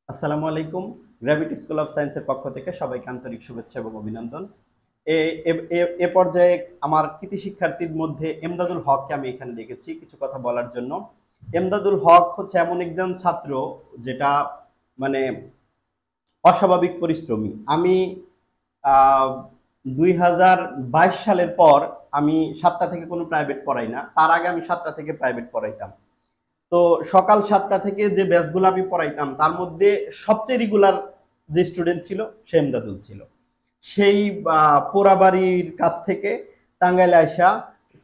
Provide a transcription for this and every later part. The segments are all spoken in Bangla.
আসসালামু আলাইকুম। গ্র্যাভিটি স্কুল অফ সায়েন্সের পক্ষ থেকে সবাইকে আন্তরিক শুভেচ্ছা এবং অভিনন্দন। এ এ- এ- এ পর্যায়ে আমার কৃতি শিক্ষার্থীর মধ্যে এমদাদুল হককে আমি এখানে রেখেছি কিছু কথা বলার জন্য। এমদাদুল হক হচ্ছে এমন একজন ছাত্র যেটা মানে অস্বাভাবিক পরিশ্রমী। আমি 2022 সালের পর আমি 7টা থেকে কোনো প্রাইভেট পড়াই না, তার আগে আমি 7টা থেকে প্রাইভেট পড়াইতাম। তো সকাল 7টা থেকে যে ব্যাচগুলো আমি পড়াইতাম তার মধ্যে সবচেয়ে রেগুলার যে স্টুডেন্ট ছিল সে এমদাদুল ছিল। সেই পোড়াবাড়ির কাছ থেকে টাঙ্গাইলে আইসা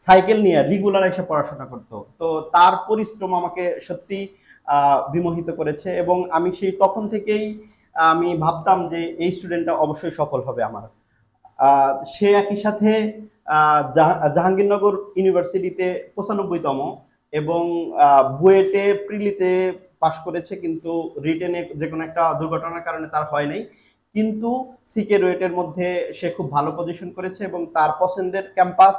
সাইকেল নিয়ে রেগুলার এসে পড়াশোনা করতো। তো তার পরিশ্রম আমাকে সত্যি বিমোহিত করেছে এবং আমি সেই তখন থেকেই আমি ভাবতাম যে এই স্টুডেন্টটা অবশ্যই সফল হবে আমার। সে একই সাথে জাহাঙ্গীরনগর ইউনিভার্সিটিতে 95তম এবং বুয়েটে প্রিলিতে পাশ করেছে, কিন্তু রিটেনে যে কোনো একটা দুর্ঘটনার কারণে তার হয় নাই। কিন্তু সিকে রুয়েটের মধ্যে সে খুব ভালো পজিশন করেছে এবং তার পছন্দের ক্যাম্পাস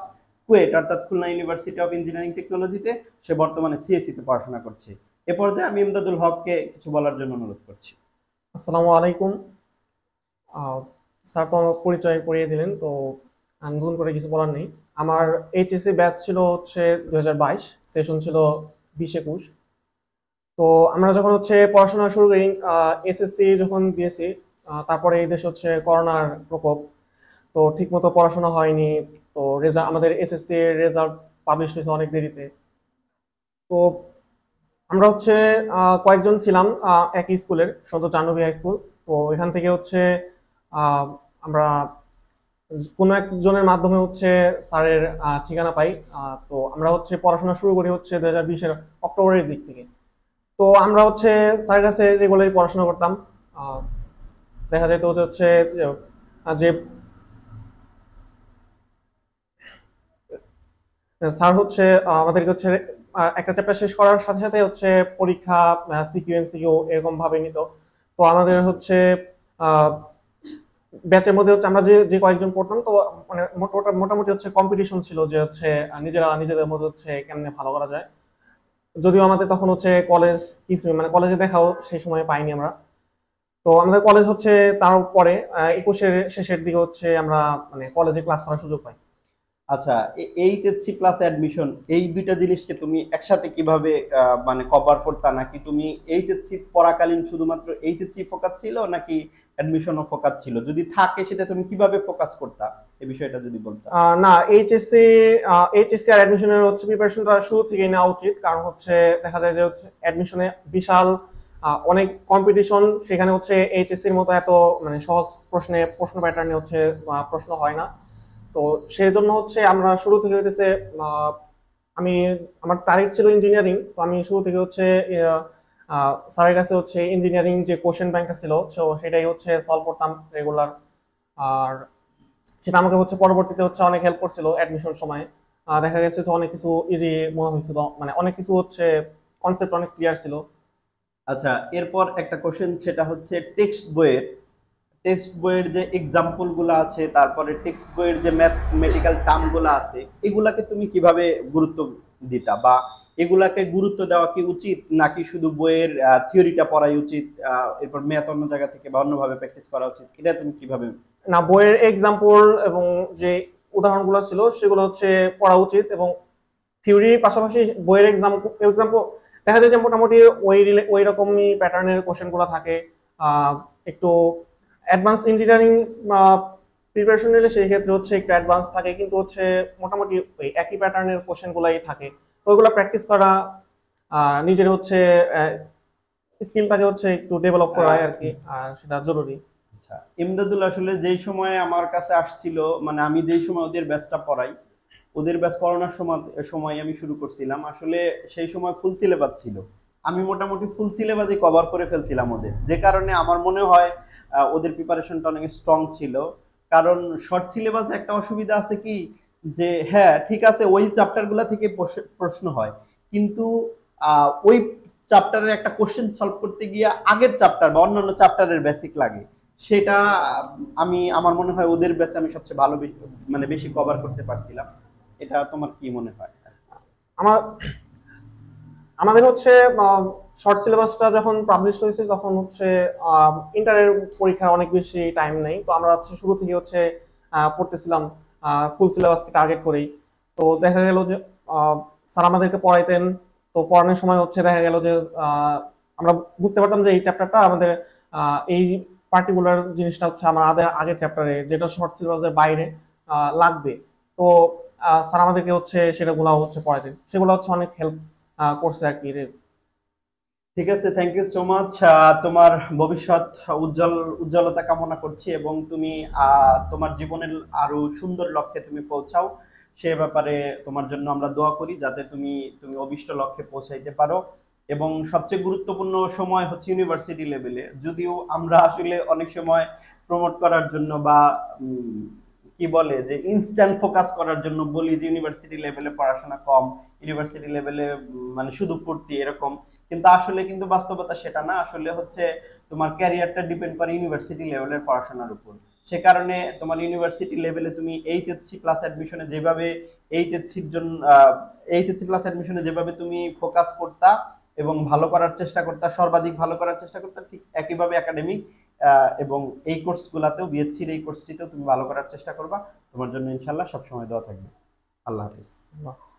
কুয়েট অর্থাৎ খুলনা ইউনিভার্সিটি অফ ইঞ্জিনিয়ারিং টেকনোলজিতে সে বর্তমানে সিএসসিতে পড়াশোনা করছে। এ পর্যায়ে আমি ইমদাদুল হককে কিছু বলার জন্য অনুরোধ করছি। আসসালামু আলাইকুম। আহ, স্যার তো আমার পরিচয় করিয়ে দিলেন, তো আমি নতুন করে কিছু বলার নেই। আমার এইচএসসি ব্যাচ ছিল হচ্ছে 2022, সেশন ছিল 20-21। তো আমরা যখন হচ্ছে পড়াশোনা শুরু করি, এসএসসি যখন দিয়েছি, তারপরে এই দেশে হচ্ছে করোনার প্রকোপ। তো ঠিকমতো পড়াশোনা হয়নি। তো আমাদের এসএসসি এর রেজাল্ট পাবলিশ হয়েছে অনেক দেরিতে। তো আমরা হচ্ছে কয়েকজন ছিলাম একই স্কুলের, সন্তোষ জাহ্নবী হাই স্কুল। তো এখান থেকে হচ্ছে আহ, আমরা কোনো একজনের মাধ্যমে হচ্ছে স্যারের ঠিকানা পাই। তো আমরা হচ্ছে পড়াশোনা শুরু করি হচ্ছে 2020-এর অক্টোবরের দিক থেকে। তো আমরা হচ্ছে স্যারের কাছে রেগুলারই পড়াশোনা করতাম। আহ, দেখা যেত হচ্ছে যে যে স্যার হচ্ছে আমাদেরকে হচ্ছে একটা চ্যাপ্টার শেষ করার সাথে সাথে হচ্ছে পরীক্ষা, সিকিউ এমসিকিউ এরকম ভাবে নিত। তো আমাদের হচ্ছে ব্যাচের মধ্যে হচ্ছে আমরা যে যে কয়েকজন পড়তাম, তো মানে মোটামুটি হচ্ছে কম্পিটিশন ছিল যে হচ্ছে নিজেরা নিজেদের মধ্যে হচ্ছে কেমনে ভালো করা যায়। যদিও আমাদের তখন হচ্ছে কলেজ কিছু মানে কলেজে দেখাও সেই সময় পাইনি আমরা। তো আমাদের কলেজ হচ্ছে তারপরে 21-এর শেষের দিকে হচ্ছে আমরা মানে কলেজে ক্লাস করার সুযোগ পাই। আচ্ছা, এইচএসসি প্লাস অ্যাডমিশন এই দুইটা জিনিসকে তুমি একসাথে কিভাবে মানে কভার করতা, নাকি তুমি এইচএসসি পড়াকালীন শুধুমাত্র এইচএসসি ফোকাস ছিল নাকি অ্যাডমিশনও ফোকাস ছিল? যদি থাকে সেটা তুমি কিভাবে ফোকাস করতা, এই বিষয়টা যদি বলতা। না, এইচএসসি আর অ্যাডমিশনের হচ্ছে প্রিপারেশনটা শুরু থেকেই নেওয়া উচিত, কারণ হচ্ছে দেখা যায় যে হচ্ছে অ্যাডমিশনে বিশাল অনেক কম্পিটিশন। সেখানে হচ্ছে এইচএসসির মতো এত মানে সহজ প্রশ্ন প্যাটার্নে হচ্ছে প্রশ্ন হয় না। তো সেই জন্য হচ্ছে আমরা শুরু থেকে হইতেছে আহ, আমি আমার টার্গেট ছিল ইঞ্জিনিয়ারিং। তো আমি শুরু থেকে হচ্ছে স্যারের কাছে হচ্ছে ইঞ্জিনিয়ারিং যে কোশ্চেন ব্যাংকটা ছিল সেটাই হচ্ছে সলভ করতাম রেগুলার। আর সেটা আমাকে হচ্ছে পরবর্তীতে হচ্ছে অনেক হেল্প করছিল অ্যাডমিশন সময়। দেখা গেছে যে অনেক কিছু ইজি মনে হয়েছিল, মানে অনেক কিছু হচ্ছে কনসেপ্ট অনেক ক্লিয়ার ছিল। আচ্ছা, এরপর একটা কোশ্চেন, সেটা হচ্ছে টেক্সট বইয়ের যে এক্সাম্পল গুলো আছে, তারপরে টেক্সট বইয়ের যে ম্যাথমেটিক্যাল টার্ম গুলো আছে, এগুলাকে তুমি কিভাবে গুরুত্ব দিতা, বা এগুলাকে গুরুত্ব দেওয়া কি উচিত নাকি শুধু বইয়ের থিওরিটা পড়াই উচিত, এরপর ম্যাথ অন্য জায়গা থেকে বা অন্যভাবে প্র্যাকটিস করা উচিত, এটা তুমি কিভাবে? না, বইয়ের এক্সাম্পল এবং যে উদাহরণগুলো ছিল সেগুলো হচ্ছে পড়া উচিত, এবং থিওরির পাশাপাশি বইয়ের এক্সাম্পল দেখা যায় যে মোটামুটি ওই রকমই প্যাটার্নের কোশ্চেনগুলো থাকে। একটু অ্যাডভান্স ইঞ্জিনিয়ারিং প্রিপারেশন নিলে সেই ক্ষেত্রে হচ্ছে একটু অ্যাডভান্স থাকে, কিন্তু হচ্ছে মোটামুটি ওই একই প্যাটার্নের কোশ্চেনগুলাই থাকে। তো ওইগুলো প্র্যাকটিস করা, নিজের হচ্ছে স্কিলটাকে হচ্ছে একটু ডেভেলপ করা আর কি, সেটা জরুরি। আচ্ছা, ইমদাদুল আসলে যেই সময় আমার কাছে আসছিল, মানে আমি যেই সময় ওদের ব্যাচটা পড়াই, ওদের ব্যাচ করোনার সময় আমি শুরু করছিলাম। আসলে সেই সময় ফুল সিলেবাস ছিল, আমি মোটামুটি ফুল সিলেবাসই কভার করে ফেলছিলাম ওদের, যে কারণে আমার মনে হয় ওদের প্রিপারেশনটা অনেক স্ট্রং ছিল। কারণ শর্ট সিলেবাস একটা অসুবিধা আছে কি, যে হ্যাঁ ঠিক আছে ওই চ্যাপ্টারগুলো থেকে প্রশ্ন হয়, কিন্তু ওই চ্যাপ্টারের একটা কোশ্চেন সলভ করতে গিয়ে আগের চ্যাপ্টার বা অন্যান্য চ্যাপ্টারের বেসিক লাগে। সেটা আমি আমার মনে হয় ওদের ব্যাচে আমি সবচেয়ে ভালো মানে বেশি কভার করতে পারছিলাম। এটা তোমার কি মনে হয়? আমার আমাদের হচ্ছে শর্ট সিলেবাসটা যখন পাবলিশ হয়েছে তখন হচ্ছে ইন্টারের পরীক্ষা অনেক বেশি টাইম নেই, তো আমরা হচ্ছে শুরু থেকে হচ্ছে পড়তেছিলাম ফুল সিলেবাসকে টার্গেট করেই। তো দেখা গেল যে স্যার আমাদেরকে পড়াইতেন, তো পড়ানোর সময় হচ্ছে দেখা গেল যে আমরা বুঝতে পারতাম যে এই চ্যাপ্টারটা আমাদের এই পার্টিকুলার জিনিসটা হচ্ছে আমার আগের চ্যাপ্টারে যেটা শর্ট সিলেবাসের বাইরে লাগবে। তো স্যার আমাদেরকে হচ্ছে সেটাগুলো হচ্ছে পড়াইতেন, সেগুলো হচ্ছে অনেক হেল্প করছে আর কি। ঠিক আছে, থ্যাংক ইউ সো মাচ। তোমার ভবিষ্যৎ উজ্জ্বলতা কামনা করছি, এবং তুমি তোমার জীবনের আরো সুন্দর লক্ষ্যে তুমি পৌঁছাও, সে ব্যাপারে তোমার জন্য আমরা দোয়া করি, যাতে তুমি তুমি অভিষ্ট লক্ষ্যে পৌঁছাইতে পারো। এবং সবচেয়ে গুরুত্বপূর্ণ সময় হচ্ছে ইউনিভার্সিটি লেভেলে, যদিও আমরা আসলে অনেক সময় প্রমোট করার জন্য বা উম, কি বলে যে ইনস্ট্যান্ট ফোকাস করার জন্য বলি যে ইউনিভার্সিটি লেভেলে পড়াশোনা কম, ইউনিভার্সিটি লেভেলে মানে শুধু ফুর্তি এরকম। কিন্তু আসলে কিন্তু বাস্তবতা সেটা না, আসলে হচ্ছে তোমার ক্যারিয়ারটা ডিপেন্ড করে ইউনিভার্সিটি লেভেলের পড়াশোনার উপর। সে কারণে তোমার ইউনিভার্সিটি লেভেলে তুমি এইচএসসি প্লাস অ্যাডমিশনে যেভাবে এইচএসসির জন্য এইচএসসি প্লাস অ্যাডমিশনে যেভাবে তুমি ফোকাস করতা এবং ভালো করার চেষ্টা করতা, সর্বাধিক ভালো করার চেষ্টা করতা, ঠিক একইভাবে একাডেমিক এবং এই কোর্সগুলাতেও, বিএসসির এই কোর্সটিতেও তুমি ভালো করার চেষ্টা করবা। তোমার জন্য ইনশাল্লাহ সবসময় দোয়া থাকবে। আল্লাহ হাফিজ। আচ্ছা।